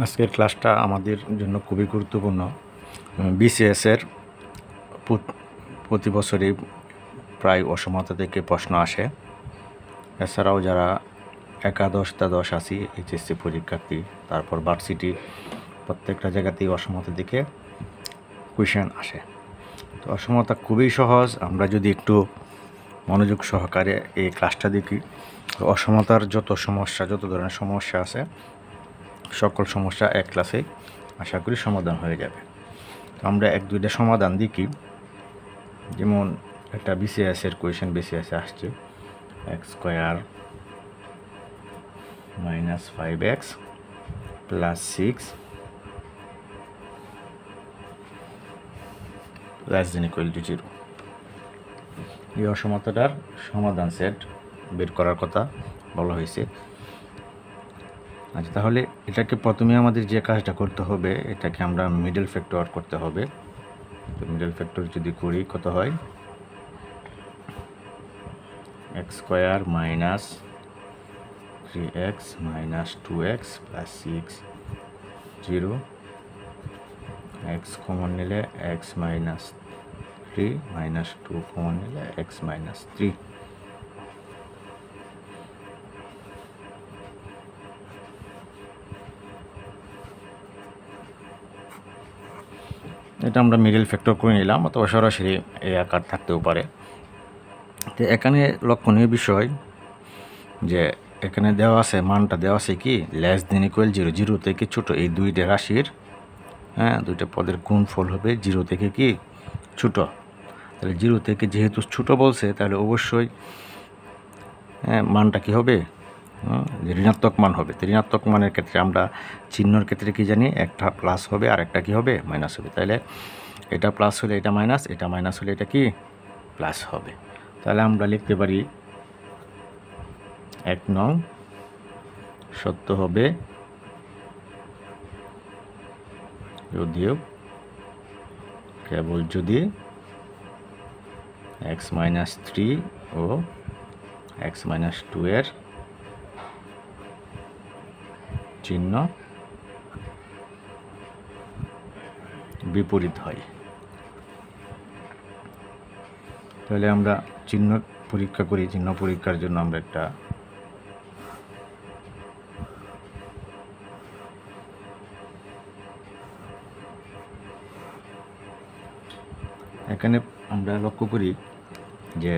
আজকের ক্লাসটা আমাদের জন্য খুবই গুরুত্বপূর্ণ। বিসিএসের প্রতি বছরই প্রায় অসমতা থেকে প্রশ্ন আসে। এছাড়াও যারা একাদশ দ্বাদশ আছি এইচএসসি পরীক্ষার্থী, তারপর ভার্সিটি, প্রত্যেকটা জায়গাতেই অসমতা থেকে কোয়েশ্চেন আসে। তো অসমতা খুবই সহজ, আমরা যদি একটু মনোযোগ সহকারে এই ক্লাসটা দেখি। অসমতার যত ধরনের সমস্যা আছে, সকল সমস্যা এক ক্লাসে আশা করি সমাধান হয়ে যাবে। তো আমরা এক দুইটা সমাধান দেখি। যেমন একটা বিসিএসের কোয়েশ্চেন বিসিএসে আসছে x square minus 5x plus 6 less than equal to 0। এই অসমতাটার সমাধান সেট বের করার কথা বলা হয়েছে। আচ্ছা, তাহলে এটাকে প্রথমে আমাদের যে কাজটা করতে হবে, এটাকে আমরা মিডল ফ্যাক্টর করতে হবে। তো মিডল ফ্যাক্টর যদি করি কত হয়, x square minus 3x minus 2x plus 6 0, x common নিলে এক্স মাইনাস 3 মাইনাস 2 কমন নিলে এক্স মাইনাস 3। এটা আমরা মিডল ফ্যাক্টর করে নিলাম, অথবা সরাসরি এই আকার থাকতেও পারে। তো এখানে লক্ষণীয় বিষয় যে এখানে দেওয়া আছে, মানটা দেওয়া আছে কি লেস দেন ইকুয়াল 0, 0 থেকে ছোট। এই দুইটা রাশির দুইটা পদের গুণফল হবে 0 থেকে কি ছোট। তাহলে 0 থেকে যেহেতু ছোট বলছে, তাহলে অবশ্যই মানটা কি হবে, ঋণাত্মক মান হবে। তো ঋণাত্মক মানের ক্ষেত্রে আমরা চিহ্নর ক্ষেত্রে কি জানি, একটা প্লাস হবে আর একটা কি হবে, মাইনাস হবে। তাহলে এটা প্লাস হলে এটা মাইনাস, এটা মাইনাস হলে এটা কি প্লাস হবে। তাহলে আমরা লিখতে পারি 1 নং সত্য হবে যদিও কেবল যদি x মাইনাস 3 ও x মাইনাস 2 এর চিহ্ন বিপরীত হয়। তাহলে আমরা চিহ্ন পরীক্ষা করি। চিহ্ন পরীক্ষার জন্য আমরা একটা এখানে আমরা লক্ষ্য করি যে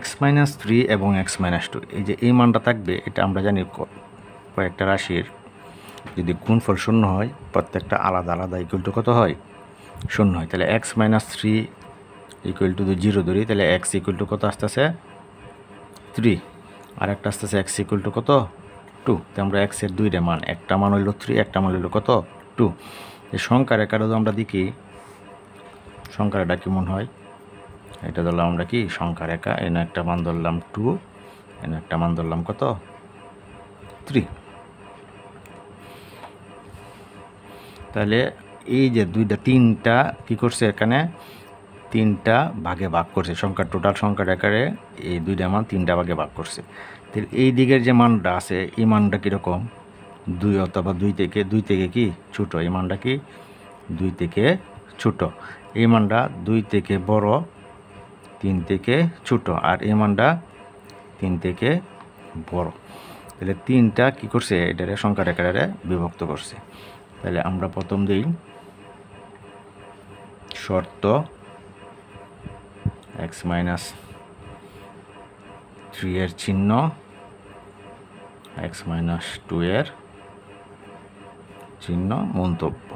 x মাইনাস 3 এবং x মাইনাস 2, এই যে এই মানটা থাকবে, এটা আমরা জানি কয়েকটা রাশির যদি গুণফল শূন্য হয়, প্রত্যেকটা আলাদা আলাদা ইকুয়াল টু কত হয়, শূন্য হয়। তাহলে x মাইনাস 3 ইকুয়াল টু 0 ধরি, তাহলে x ইকুয়াল টু কত আসতেছে 3, আর একটা আসতেছে x ইকুয়াল টু কত 2। তো আমরা x এর দুইটা মান, একটা মান হইল 3, একটা মান হইল কত 2। এই সংখ্যার রেখাটা আমরা দেখি, সংখ্যার রেখা কেমন হয়, এটা ধরলাম আমরা কি সংখ্যা রেখা। এনে একটা মান ধরলাম 2, এনে একটা মান ধরলাম কত 3। তাহলে এই যে তিনটা কি করছে, এখানে তিনটা ভাগে ভাগ করছে। সংখ্যার টোটাল সংখ্যা রেখারে এই দুইটা মান তিনটা ভাগে ভাগ করছে। তাহলে এই দিকের যে মানটা আছে, এই মানটা কীরকম, 2 অথবা 2 থেকে কি ছোটো। এই মানটা কি 2 থেকে ছোটো। এই মানটা 2 থেকে বড়, 3 থেকে ছোট, আর এই মানটা 3 থেকে বড়। তাহলে তিনটা কি করছে, এটারে সংখ্যা রেখারে বিভক্ত করছে। তাহলে আমরা প্রথম দিই শর্ত x মাইনাস 3 এর চিহ্ন x মাইনাস 2 এর চিহ্ন মন্তব্য।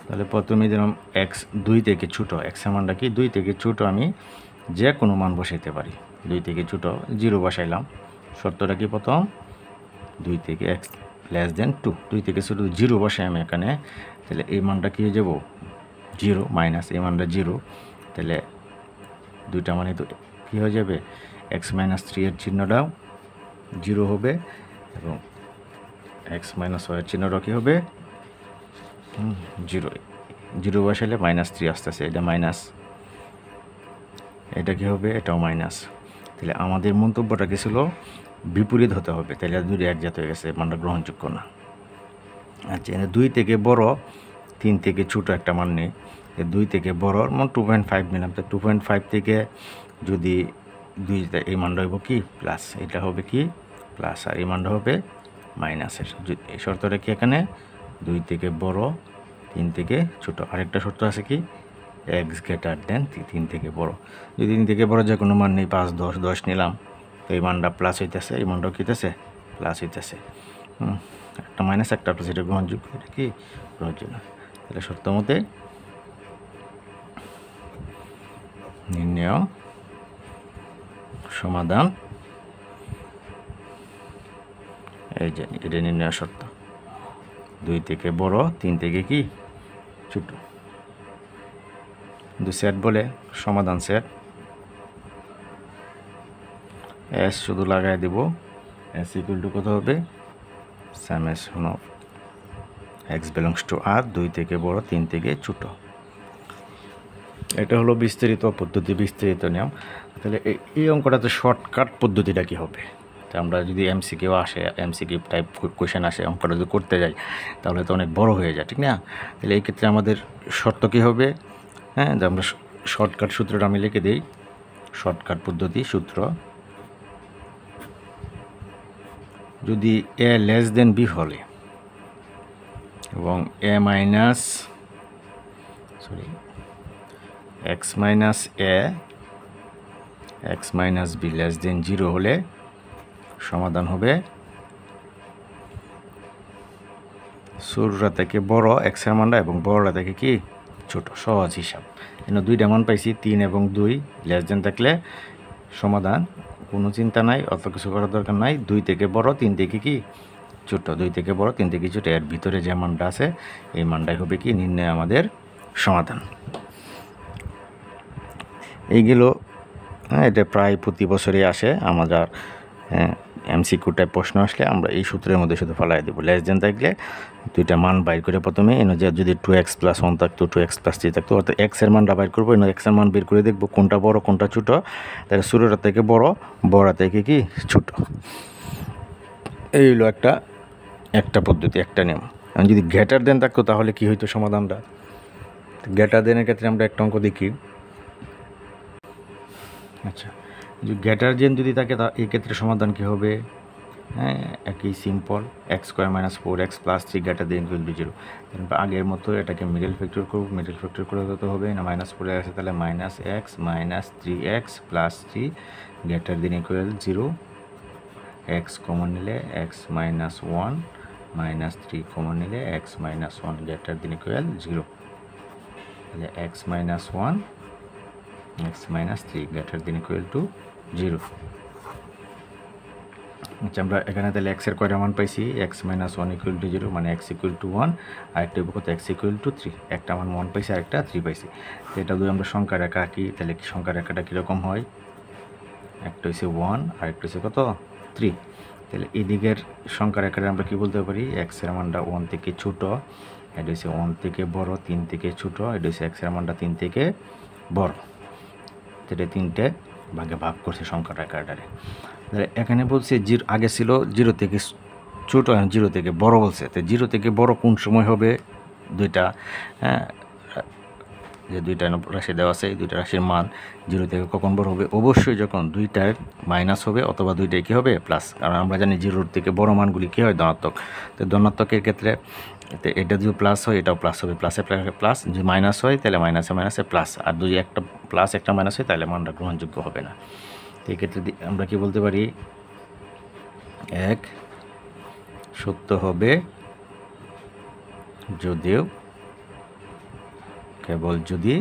তাহলে প্রথমে দিলাম x 2 থেকে ছোট, x এর মানটা কি 2 থেকে ছোট, আমি যে কোনো মান বসাইতে পারি। 2 থেকে ছোট 0 বসাইলাম। শর্তটা কি প্রথম 2 থেকে x লেস দেন 2, 2 থেকে ছোট 0 বসাই আমি এখানে। তাহলে এই মানটা কি হয়ে যাব 0, মাইনাস এই মানটা 0। তাহলে দুইটা মানে তো কী হয়ে যাবে, x মাইনাস 3 এর চিহ্নটাও 0 হবে, এবং x মাইনাস 1 এর চিহ্নটাও কী হবে 0। 0 বসাইলে মাইনাস 3 আসতেছে, এটা মাইনাস, এটা কি হবে, এটাও মাইনাস। তাহলে আমাদের মন্তব্যটা কি ছিল, বিপরীত হতে হবে, তাহলে দুটো একজাত হয়ে গেছে, মানটা গ্রহণযোগ্য না। আচ্ছা, এখানে 2 থেকে বড় 3 থেকে ছোটো একটা মান নেই, 2 থেকে বড় মানে 2.5 নিলাম, তো 2.5 থেকে যদি 2, এই মানটা হইব কি প্লাস, এটা হবে কি প্লাস, আর এই মানটা হবে মাইনাসের। এই শর্তটা কি এখানে 2 থেকে বড় 3 থেকে ছোটো। আরেকটা শর্ত আছে কি এক্স গ্রেটার দেন 3 থেকে বড়। যদি 3 থেকে বড় যে কোনো মান নেই, 5, 10 নিলাম, তো এই মানটা প্লাস হইতেছে, এই মানটাও কীতেছে প্লাস হইতেছে। একটা মাইনাস একটা প্লাস, এটা গ্রহণযোগ্য, এটা কি গ্রহণযোগ্য। তাহলে শর্ত মতে নির্ণয় সমাধান, এই যে এটা নির্ণয় শর্ত, 2 থেকে বড় 3 থেকে কি ছোট। কিন্তু সেট বলে সমাধান সেট, এস শুধু লাগাই দেব, এস ইকুয়াল টু কত হবে summation of x belongs to r, 2 থেকে বড় 3 থেকে ছোট। এটা হলো বিস্তারিত পদ্ধতি, বিস্তারিত নিয়ম। তাহলে এই অঙ্কটাতে শর্টকাট পদ্ধতিটা কি হবে, তো আমরা যদি এমসিকিউ আসে, এমসিকিউ টাইপ কোয়েশ্চেন আসে, অঙ্কটা যদি করতে যাই তাহলে তো অনেক বড় হয়ে যায়, ঠিক না? তাহলে এই ক্ষেত্রে আমাদের শর্ত কী হবে, হ্যাঁ, যে আমরা শর্টকাট সূত্রটা আমি লিখে দিই। শর্টকাট পদ্ধতি সূত্র, যদি এ লেস দেন বি হলে এবং X minus X minus B less than 0 হলে সমাধান হবে ছোটটা থেকে বড় এক্সের মানটা এবং বড়টা থেকে কি ছোট। সহজ হিসাব, এখানে 2টা মান পাইছি, 3 এবং 2 লেস দেন থাকলে সমাধান, কোনো চিন্তা নাই, অত কিছু করার দরকার নাই। 2 থেকে বড় 3 থেকে কি ছোট, 2 থেকে বড় 3 থেকে ছোট, এর ভিতরে যে মানটা আছে এই মানটাই হবে কি নির্ণয় আমাদের সমাধান। এইগুলো এটা প্রায় প্রতি বছরই আসে আমাদের এমসিকিউ টাইপ প্রশ্ন আসলে আমরা এই সূত্রের মধ্যে শুধু ফেলাই দেবো। লেস দেন থাকলে 2টা মান বাইর করে প্রথমে যদি 2x + 1 থাকতো, 2x + 3 থাকতো, অর্থাৎ এক্সের মানটা বাইর করবো, এক্সের মান বের করে দেখবো কোনটা বড় কোনটা ছোটো। তাহলে ছোটোটা থেকে বড়, বড়টা থেকে কি ছোটো। এই হলো একটা পদ্ধতি, একটা নিয়ম। যদি গ্রেটার দেন থাকতো তাহলে কি হইতো সমাধানটা। গ্রেটার দেনের ক্ষেত্রে আমরা একটা অঙ্ক দেখি। আচ্ছা, যে গ্রেটার দেন যদি থাকে তা এই ক্ষেত্রে সমাধান কী হবে, হ্যাঁ একই simple, x² - 4x + 3 greater than = 0। আগের মতো এটাকে মিডল ফ্যাক্টর করব, মিডল ফ্যাক্টর করে কত হবে না -4 আছে, তাহলে -x - 3x + 3 greater than = 0। x common নিলে x - 1 -3 কমন নিলে x - 1 গ্রেটার দেন = 0। তাহলে x - 1 x - 3 গ্রেটার দেন = 0। আচ্ছা, আমরা এখানে তাহলে x এর কয়টা মান পাইছি, x - 1 = 0, মানে x = 1, আর একটা কত x = 3, একটা মান 1 পাইছি আর একটা 3 পাইছি। তো এটা যদি আমরা সংখ্যা রেখা আঁকি তাহলে সংখ্যা রেখাটা কীরকম হয়, একটা হচ্ছে 1 আর একটা হচ্ছে কত 3। তাহলে এদিকের সংখ্যা রেখাটা আমরা কী বলতে পারি, x এর মানটা 1 থেকে ছোট, এটা হচ্ছে 1 থেকে বড়, 3 থেকে ছোট, এটা হচ্ছে x এর মানটা 3 থেকে বড়। এটা 3টে ভাগে ভাগ করছে সংখ্যা রেখাটারে। এখানে বলছে আগে ছিল 0 থেকে ছোটো, 0 থেকে বড় বলছে। তো 0 থেকে বড় কোন সময় হবে, দুইটা যে দুইটা রাশি দেওয়া আছে, এই দুইটা রাশির মান 0 থেকে কখন বড় হবে, অবশ্যই যখন দুইটার মাইনাস হবে অথবা দুইটাই কী হবে প্লাস। কারণ আমরা জানি 0 থেকে বড় মানগুলি কী হয় ধনাত্মক। তো ধনাত্মকের ক্ষেত্রে এটা যদি প্লাস হয় এটাও প্লাস হবে, প্লাসে প্লাস, যদি মাইনাস হয় তাহলে মাইনাসে প্লাস, আর যদি একটা প্লাস একটা মাইনাস হয় তাহলে মানটা গ্রহণযোগ্য হবে না। তো এই ক্ষেত্রে আমরা কি বলতে পারি, এক সত্য হবে যদিও কেবল যদি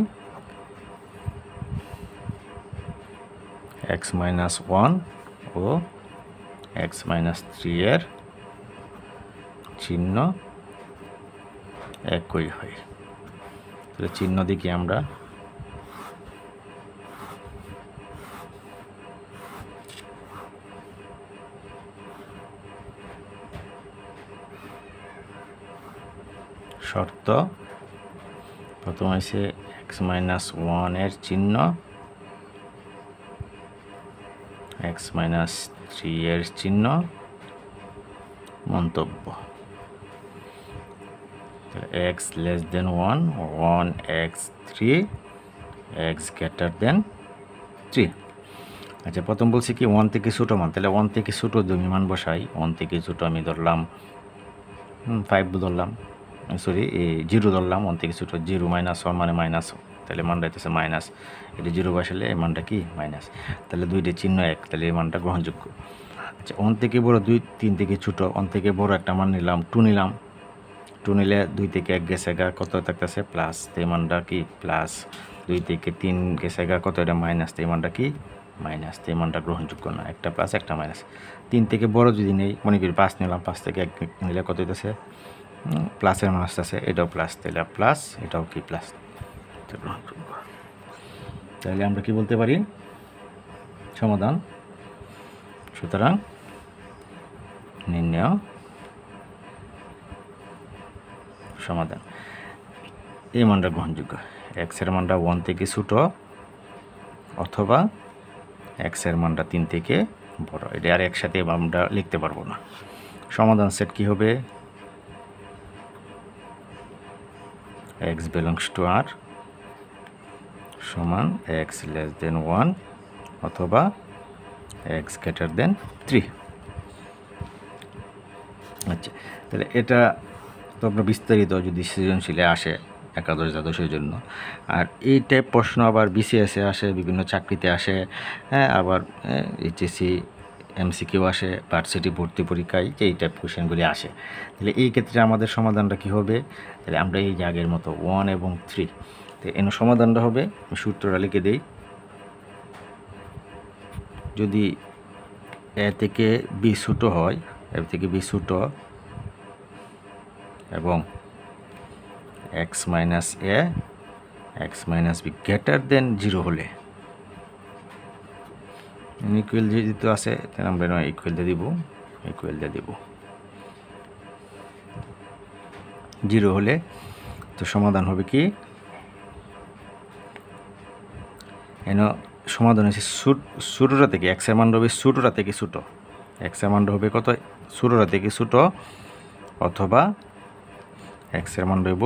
x - 1 ও x - 3 এর চিহ্ন একই হয়। তাহলে চিহ্ন দেখি আমরা, শর্ত প্রথম আছে x - 1 এর চিহ্ন এক্স মাইনাস 3 এর চিহ্ন মন্তব্য x less than 1 1x3 x greater than 3। আচ্ছা প্রথম বলছি কি 1 থেকে ছোটো মান, তাহলে 1 থেকে ছোটো যদি মান বসাই 1 থেকে ছোটো আমি ধরলাম 5 ধরলাম, সরি 0 ধরলাম। 1 থেকে ছোটো 0 মাইনাস 1 মানে মাইনাস, তাহলে মানটা হইতেছে মাইনাস, এটা 0 বসালে এই মানটা কি মাইনাস, তাহলে দুইটা চিহ্ন এক, তাহলে এই মানটা গ্রহণযোগ্য। আচ্ছা 1 থেকে বড় 2 3 থেকে ছোটো, 1 থেকে বড় একটা মান নিলাম 2 নিলাম, 2 নিলে 2 থেকে 1 গেছে গা কত থাকতেছে প্লাস, এই মানটা কি প্লাস, 2 থেকে 3 গেছে গা কত, এটা মাইনাস, এই মানটা কি মাইনাস, এই মানটা গ্রহণযোগ্য না, একটা প্লাস একটা মাইনাস। 3 থেকে বড় যদি নেই, মনে করি 5 নিলাম, 5 থেকে 1 নিলে কত হইতেছে প্লাসের মান আসতেছে, এটাও প্লাস, তাহলে প্লাস এটাও কি প্লাস, গ্রহণযোগ্য। তাহলে আমরা কি বলতে পারি সমাধান, সুতরাং নির্ণয় সমাধান এই মানটা গ্রহণযোগ্য। এক্সের মানটা 1 থেকে ছোটো অথবা এক্সের মানটা 3 থেকে বড়, এটা আর একসাথে আমরা লিখতে পারবো না। সমাধান সেট কি হবে, x belongs to R সমান x less than 1 অথবা x greater than 3। আচ্ছা তাহলে এটা তো আপনার বিস্তারিত যদি সৃজনশীলে আসে একাদশ দ্বাদশের জন্য, আর এই টাইপ প্রশ্ন আবার বিসিএসে আসে, বিভিন্ন চাকরিতে আসে, হ্যাঁ আবার এইচএসসি এমসিকিউ আসে, ভার্সিটি ভর্তি পরীক্ষায় এই টাইপ কোশ্চেনগুলি আসে। তাহলে এই ক্ষেত্রে আমাদের সমাধানটা কি হবে, তাহলে আমরা এই আগের মতো 1 এবং 3, তো এর সমাধানটা হবে, সূত্রটা লিখে দেই, যদি এ থেকে বি ছোটো হয়, এ থেকে বি ছোটো এবং x minus a x minus b greater than 0 হলে, ইকুয়াল যেহেতু আছে তাহলে আমরা ইকুয়াল দিয়ে দিব, ইকুয়াল দিয়ে দিব 0 হলে, তো সমাধান হবে কি, এন সমাধান হচ্ছে ছোটোটা থেকে এক্সের মান হবে ছোটোটা থেকে ছোটো, এক্সের মান হবে কত ছোটোটা থেকে ছোটো অথবা এক্সের মান রইব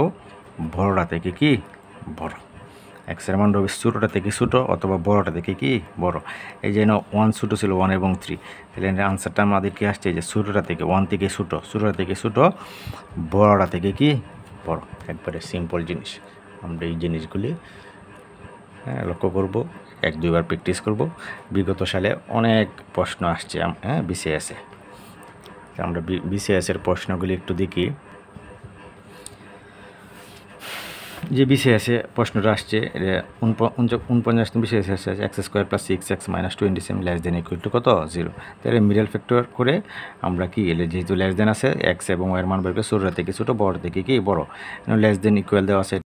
বড়টা থেকে কি বড়, এক্সের মান রবে ছোটোটা থেকে ছোটো অথবা বড়টা থেকে কি বড়। এই যে 1 ছোটো ছিল 1 এবং 3, তাহলে আনসারটা আমাদের কি আসছে যে ছোটোটা থেকে 1 থেকে ছোটো, ছোটোটা থেকে ছোটো বড়টা থেকে কি বড়, একবারে সিম্পল জিনিস। আমরা এই জিনিসগুলি লক্ষ্য করব, 1-2 বার প্র্যাকটিস করব। বিগত সালে অনেক প্রশ্ন আসছে বিসিএসে, আমরা বিসিএসের প্রশ্নগুলি একটু দেখি। যে বিসিএসে প্রশ্নটা আসছে 49 বিসিএসে আসছে x² + 6x - 27 less than equal to কত 0, তাহলে মিডল ফ্যাক্টর করে আমরা কি যেহেতু লেস দেন আছে x এবং y এর মান বের করে ছোটোটা থেকে ছোটো বড় থেকে কি বড়, লেস দেন ইকুয়াল দেওয়া আছে